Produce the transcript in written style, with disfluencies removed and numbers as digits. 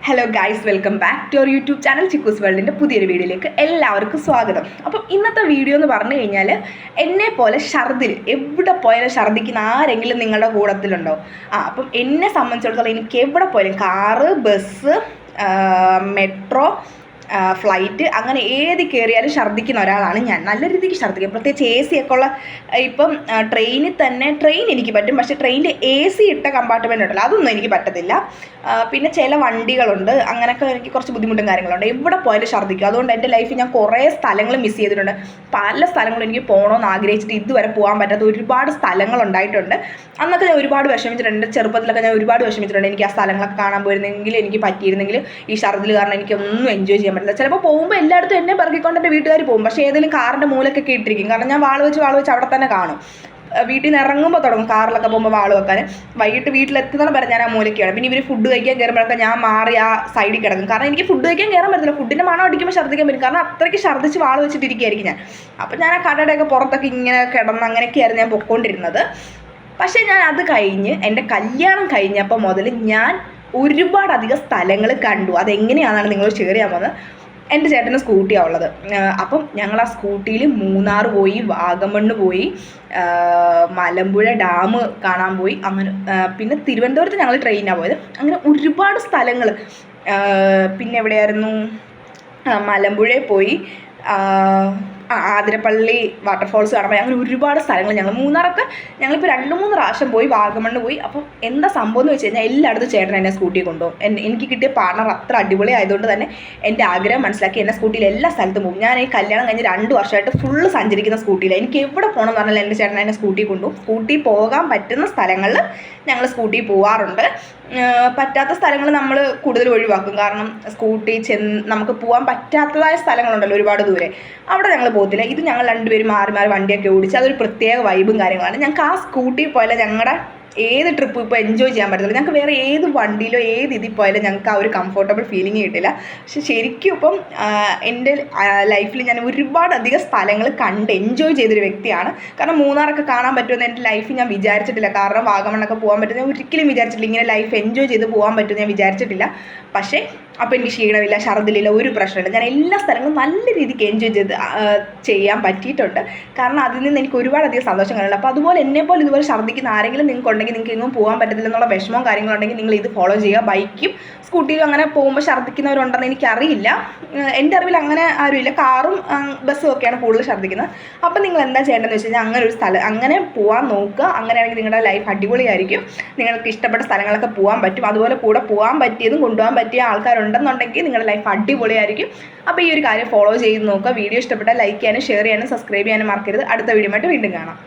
Hello guys, welcome back to our YouTube channel Chikkus വേൾഡിൻ്റെ പുതിയൊരു വീഡിയോയിലേക്ക് എല്ലാവർക്കും സ്വാഗതം. അപ്പം ഇന്നത്തെ വീഡിയോ എന്ന് പറഞ്ഞു കഴിഞ്ഞാൽ, എന്നെ പോലെ ഛർദിൽ എവിടെ പോയാലും ഛർദിക്കുന്ന ആരെങ്കിലും നിങ്ങളുടെ കൂട്ടത്തിലുണ്ടോ? അപ്പം എന്നെ സംബന്ധിച്ചിടത്തോളം എനിക്ക് എവിടെ പോയാലും കാറ്, ബസ്, മെട്രോ, ഫ്ലൈറ്റ്, അങ്ങനെ ഏത് കയറിയാലും ഛർദ്ദിക്കുന്ന ഒരാളാണ് ഞാൻ. നല്ല രീതിക്ക് ഛർദ്ദിക്കും. പ്രത്യേകിച്ച് എ സി ഒക്കെ ഉള്ള ഇപ്പം ട്രെയിനിൽ തന്നെ ട്രെയിൻ എനിക്ക് പറ്റും, പക്ഷേ ട്രെയിനിൽ എ സി ഇട്ട കമ്പാർട്ട്മെൻ്റ് ഉണ്ടല്ലോ, അതൊന്നും എനിക്ക് പറ്റത്തില്ല. പിന്നെ ചില വണ്ടികളുണ്ട്, അങ്ങനെയൊക്കെ എനിക്ക് കുറച്ച് ബുദ്ധിമുട്ടും കാര്യങ്ങളുണ്ട്. എവിടെ പോയാലും ഛർദ്ദിക്കും. അതുകൊണ്ട് എൻ്റെ ലൈഫിൽ ഞാൻ കുറേ സ്ഥലങ്ങൾ മിസ് ചെയ്തിട്ടുണ്ട്. പല സ്ഥലങ്ങളും എനിക്ക് പോകണമെന്ന് ആഗ്രഹിച്ചിട്ട് ഇതുവരെ പോകാൻ പറ്റാത്ത ഒരുപാട് സ്ഥലങ്ങളുണ്ടായിട്ടുണ്ട്. അന്നൊക്കെ ഞാൻ ഒരുപാട് വിഷമിച്ചിട്ടുണ്ട്. ചെറുപ്പത്തിലൊക്കെ ഞാൻ ഒരുപാട് വിഷമിച്ചിട്ടുണ്ട്. എനിക്ക് ആ സ്ഥലങ്ങളൊക്കെ കാണാൻ പോയിരുന്നെങ്കിൽ, എനിക്ക് പറ്റിയിരുന്നെങ്കിൽ. ഈ ഛർദിൽ കാരണം എനിക്കൊന്നും എൻജോയ് ചെയ്യാൻ പറ്റില്ല. ചിലപ്പോൾ പോകുമ്പോൾ എല്ലായിടത്തും എന്നെ പിറകിക്കൊണ്ട് എൻ്റെ വീട്ടുകാർ പോകും, പക്ഷേ ഏതെങ്കിലും കാറിൻ്റെ മൂലക്കൊക്കെ ഇട്ടിരിക്കും. കാരണം ഞാൻ വാൾ വെച്ച് അവിടെ തന്നെ കാണും. വീട്ടിൽ നിന്ന് ഇറങ്ങുമ്പോൾ തുടങ്ങും കാറിലൊക്കെ പോകുമ്പോൾ വാൾ വെക്കാൻ. വൈകിട്ട് വീട്ടിലെത്തുന്ന വരെ ഞാൻ ആ മൂലയ്ക്കാണ്. പിന്നെ ഇവർ ഫുഡ് കഴിക്കാൻ കയറുമ്പോഴൊക്കെ ഞാൻ മാറി ആ സൈഡിൽ കിടക്കും. കാരണം എനിക്ക് ഫുഡ് കഴിക്കാൻ കയറാൻ പറ്റില്ല. ഫുഡിൻ്റെ മണം അടിക്കുമ്പോൾ ഛർദ്ദിക്കാൻ പറ്റും. കാരണം അത്രയ്ക്ക് ഛർദ്ദിച്ച് വാൾ വെച്ചിട്ടിരിക്കുകയായിരിക്കും ഞാൻ. അപ്പം ഞാൻ ആ കടയുടെയൊക്കെ പുറത്തൊക്കെ ഇങ്ങനെ കിടന്ന് അങ്ങനെയൊക്കെയായിരുന്നു ഞാൻ പൊയ്ക്കൊണ്ടിരുന്നത്. പക്ഷേ ഞാൻ അത് കഴിഞ്ഞ് എൻ്റെ കല്യാണം കഴിഞ്ഞപ്പോൾ മുതൽ ഞാൻ ഒരുപാടധികം സ്ഥലങ്ങൾ കണ്ടു. അതെങ്ങനെയാണെന്നാണ് നിങ്ങളോട് ഷെയർ ചെയ്യാൻ പോകുന്നത്. എൻ്റെ ചേട്ടന് സ്കൂട്ടിയാണ് ഉള്ളത്. അപ്പം ഞങ്ങൾ ആ സ്കൂട്ടിയിൽ മൂന്നാർ പോയി, വാഗമണ്ണ് പോയി, മലമ്പുഴ ഡാം കാണാൻ പോയി. അങ്ങനെ പിന്നെ തിരുവനന്തപുരത്ത് ഞങ്ങൾ ട്രെയിനിനാണ് പോയത്. അങ്ങനെ ഒരുപാട് സ്ഥലങ്ങൾ. പിന്നെ എവിടെയായിരുന്നു, മലമ്പുഴയിൽ പോയി, ആതിരപ്പള്ളി വാട്ടർഫോൾസ് കാണാൻ പോയി. അങ്ങനെ ഒരുപാട് സ്ഥലങ്ങൾ മൂന്നാറൊക്കെ ഞങ്ങളിപ്പോൾ 2-3 പ്രാവശ്യം പോയി. വാഗമണ്ണ് പോയി. അപ്പം എന്താ സംഭവം എന്ന് വെച്ച് കഴിഞ്ഞാൽ, എല്ലായിടത്തും ചേട്ടൻ എന്നെ സ്കൂട്ടി കൊണ്ടുപോകും. എനിക്ക് കിട്ടിയ പാർട്ണർ അത്ര അടിപൊളി ആയതുകൊണ്ട് തന്നെ എൻ്റെ ആഗ്രഹം മനസ്സിലാക്കി എന്നെ സ്കൂട്ടിയിൽ എല്ലാ സ്ഥലത്തും പോകും. ഞാൻ ഈ കല്യാണം കഴിഞ്ഞ് 2 വർഷമായിട്ട് ഫുള്ള് സഞ്ചരിക്കുന്ന സ്കൂട്ടിയിൽ. എനിക്ക് എവിടെ പോകണം എന്ന് പറഞ്ഞാൽ എൻ്റെ ചേട്ടൻ എന്നെ സ്കൂട്ടി കൊണ്ടുപോകും. സ്കൂട്ടി പോകാൻ പറ്റുന്ന സ്ഥലങ്ങളിൽ ഞങ്ങൾ സ്കൂട്ടി പോകാറുണ്ട്. പറ്റാത്ത സ്ഥലങ്ങൾ നമ്മൾ കൂടുതൽ ഒഴിവാക്കും. കാരണം സ്കൂട്ടി നമുക്ക് പോകാൻ പറ്റാത്തതായ സ്ഥലങ്ങളുണ്ടല്ലോ ഒരുപാട് ദൂരെ, അവിടെ ഞങ്ങൾ പോകത്തില്ല. ഇത് ഞങ്ങൾ രണ്ടുപേരും മാറി മാറി വണ്ടിയൊക്കെ ഓടിച്ച് അതൊരു പ്രത്യേക വൈബും കാര്യങ്ങളാണ്. ഞങ്ങൾക്ക് ആ സ്കൂട്ടി പോലെ ഞങ്ങളുടെ ഏത് ട്രിപ്പ് ഇപ്പോൾ എൻജോയ് ചെയ്യാൻ പറ്റത്തില്ല. ഞങ്ങൾക്ക് വേറെ ഏത് വണ്ടിയിലോ ഏത് ഇതിൽ പോയാലും ഞങ്ങൾക്ക് ആ ഒരു കംഫർട്ടബിൾ ഫീലിംഗ് കിട്ടില്ല. പക്ഷെ ശരിക്കും ഇപ്പം എൻ്റെ ലൈഫിൽ ഞാൻ ഒരുപാടധികം സ്ഥലങ്ങൾ കണ്ട് എൻജോയ് ചെയ്തൊരു വ്യക്തിയാണ്. കാരണം മൂന്നാറൊക്കെ കാണാൻ പറ്റുമെന്ന് എൻ്റെ ലൈഫിൽ ഞാൻ വിചാരിച്ചിട്ടില്ല. കാരണം വാഗമണ്ണൊക്കെ പോകാൻ പറ്റും ഞാൻ ഒരിക്കലും വിചാരിച്ചിട്ടില്ല. ഇങ്ങനെ ലൈഫ് എൻജോയ് ചെയ്ത് പോകാൻ പറ്റുമെന്ന് ഞാൻ വിചാരിച്ചിട്ടില്ല. പക്ഷേ അപ്പോൾ എനിക്ക് ക്ഷീണമില്ല, ഛർദിലില്ല, ഒരു പ്രശ്നമില്ല. ഞാൻ എല്ലാ സ്ഥലങ്ങളും നല്ല രീതിക്ക് എൻജോയ് ചെയ്യാൻ പറ്റിയിട്ടുണ്ട്. കാരണം അതിൽ നിന്ന് എനിക്ക് ഒരുപാടധികം സന്തോഷം കാണുന്നുണ്ട്. അപ്പോൾ അതുപോലെ എന്നെപ്പോലെ ഇതുപോലെ ഛർദിക്കുന്ന ആരെങ്കിലും നിങ്ങൾക്കുണ്ടെങ്കിൽ, നിങ്ങൾക്ക് എങ്ങും പോകാൻ പറ്റത്തില്ല എന്നുള്ള വിഷമവും കാര്യങ്ങളുണ്ടെങ്കിൽ നിങ്ങൾ ഇത് ഫോളോ ചെയ്യുക. ബൈക്കും സ്കൂട്ടിയിലും അങ്ങനെ പോകുമ്പോൾ ഛർദിക്കുന്നവരുണ്ടെന്ന് എനിക്കറിയില്ല. എൻ്റെ അറിവിൽ അങ്ങനെ ആരുമില്ല. കാറും ബസ്സും ഒക്കെയാണ് കൂടുതൽ ഛർദിക്കുന്നത്. അപ്പം നിങ്ങൾ എന്താ ചെയ്യേണ്ടതെന്ന് വെച്ച് കഴിഞ്ഞാൽ, അങ്ങനെ ഒരു സ്ഥലം അങ്ങനെ പോകാൻ നോക്കുക. അങ്ങനെയാണെങ്കിൽ നിങ്ങളുടെ ലൈഫ് അടിപൊളിയായിരിക്കും. നിങ്ങൾക്ക് ഇഷ്ടപ്പെട്ട സ്ഥലങ്ങളൊക്കെ പോകാൻ പറ്റും. അതുപോലെ കൂടെ പോകാൻ പറ്റിയതും കൊണ്ടുപോകാൻ പറ്റിയ ആൾക്കാരുണ്ടെന്നുണ്ടെങ്കിൽ നിങ്ങളുടെ ലൈഫ് അടിപൊളിയായിരിക്കും. അപ്പോൾ ഈ ഒരു കാര്യം ഫോളോ ചെയ്ത് നോക്കുക. വീഡിയോ ഇഷ്ടപ്പെട്ടാൽ ലൈക്ക് ചെയ്യാനും ഷെയർ ചെയ്യാനും സബ്സ്ക്രൈബ് ചെയ്യാനും മറക്കരുത്. അടുത്ത വീഡിയോ ആയിട്ട് വീണ്ടും കാണാം.